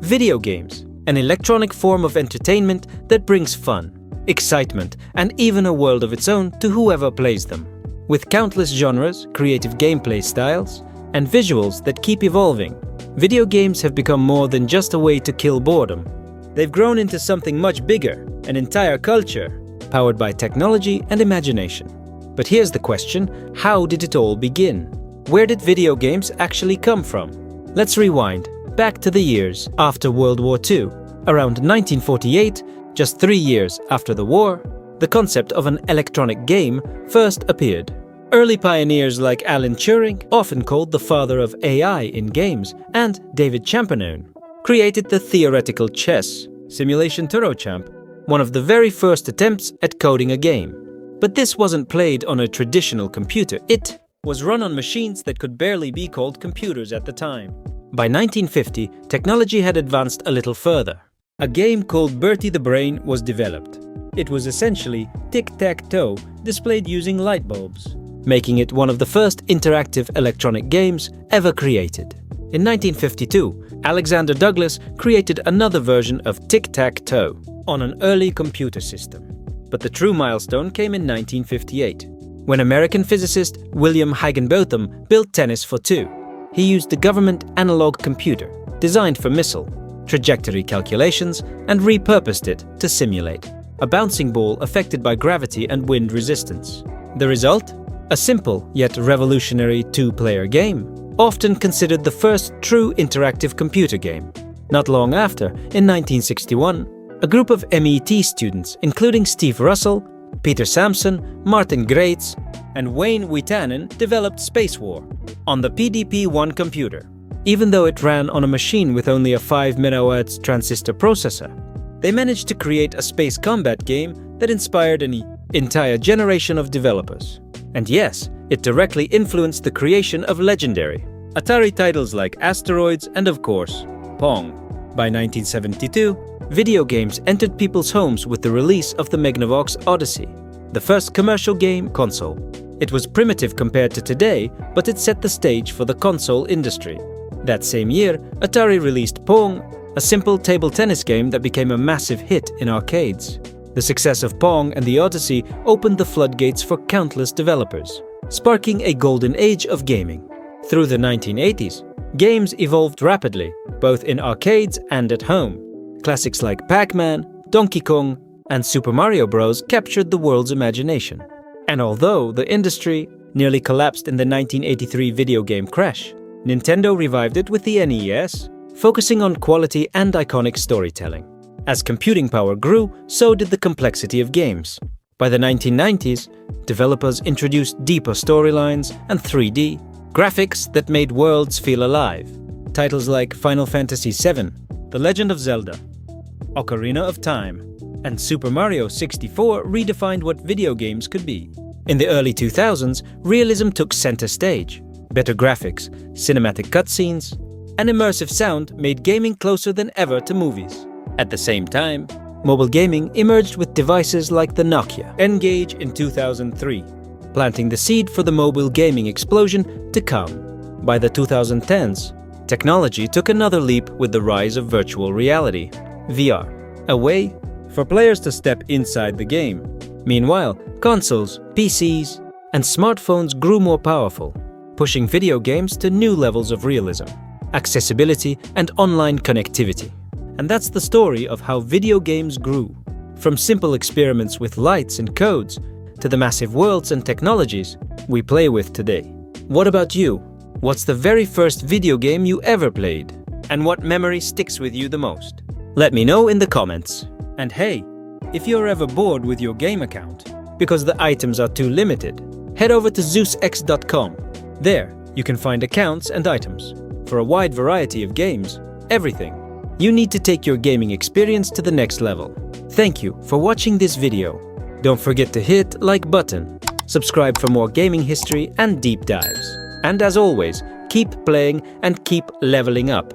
Video games, an electronic form of entertainment that brings fun, excitement, and even a world of its own to whoever plays them. With countless genres, creative gameplay styles, and visuals that keep evolving, video games have become more than just a way to kill boredom. They've grown into something much bigger, an entire culture, powered by technology and imagination. But here's the question: how did it all begin? Where did video games actually come from? Let's rewind back to the years after World War II. Around 1948, just 3 years after the war, the concept of an electronic game first appeared. Early pioneers like Alan Turing, often called the father of AI in games, and David Champernowne, created the theoretical chess simulation Turochamp, one of the very first attempts at coding a game. But this wasn't played on a traditional computer. It was run on machines that could barely be called computers at the time. By 1950, technology had advanced a little further. A game called Bertie the Brain was developed. It was essentially tic-tac-toe displayed using light bulbs, making it one of the first interactive electronic games ever created. In 1952, Alexander Douglas created another version of tic-tac-toe on an early computer system. But the true milestone came in 1958, when American physicist William Higginbotham built tennis for two. He used the government analog computer, designed for missile, trajectory calculations, and repurposed it to simulate a bouncing ball affected by gravity and wind resistance. The result? A simple yet revolutionary two-player game, often considered the first true interactive computer game. Not long after, in 1961, a group of MIT students, including Steve Russell, Peter Sampson, Martin Graetz, and Wayne Witanen, developed Space War on the PDP-1 computer. Even though it ran on a machine with only a 5 MHz transistor processor, they managed to create a space combat game that inspired an entire generation of developers. And yes, it directly influenced the creation of legendary Atari titles like Asteroids and, of course, Pong. By 1972, video games entered people's homes with the release of the Magnavox Odyssey, the first commercial game console. It was primitive compared to today, but it set the stage for the console industry. That same year, Atari released Pong, a simple table tennis game that became a massive hit in arcades. The success of Pong and the Odyssey opened the floodgates for countless developers, sparking a golden age of gaming. Through the 1980s, games evolved rapidly, both in arcades and at home. Classics like Pac-Man, Donkey Kong, and Super Mario Bros. Captured the world's imagination. And although the industry nearly collapsed in the 1983 video game crash, Nintendo revived it with the NES, focusing on quality and iconic storytelling. As computing power grew, so did the complexity of games. By the 1990s, developers introduced deeper storylines and 3D graphics that made worlds feel alive. Titles like Final Fantasy VII, The Legend of Zelda, Ocarina of Time, and Super Mario 64 redefined what video games could be. In the early 2000s, realism took center stage. Better graphics, cinematic cutscenes, and immersive sound made gaming closer than ever to movies. At the same time, mobile gaming emerged with devices like the Nokia N-Gage in 2003, planting the seed for the mobile gaming explosion to come. By the 2010s, technology took another leap with the rise of virtual reality, VR, a way for players to step inside the game. Meanwhile, consoles, PCs, and smartphones grew more powerful, pushing video games to new levels of realism, accessibility, and online connectivity. And that's the story of how video games grew, from simple experiments with lights and codes to the massive worlds and technologies we play with today. What about you? What's the very first video game you ever played? And what memory sticks with you the most? Let me know in the comments. And hey, if you're ever bored with your game account because the items are too limited, head over to ZeusX.com. There, you can find accounts and items for a wide variety of games, everything you need to take your gaming experience to the next level. Thank you for watching this video. Don't forget to hit like button, subscribe for more gaming history and deep dives. And as always, keep playing and keep leveling up.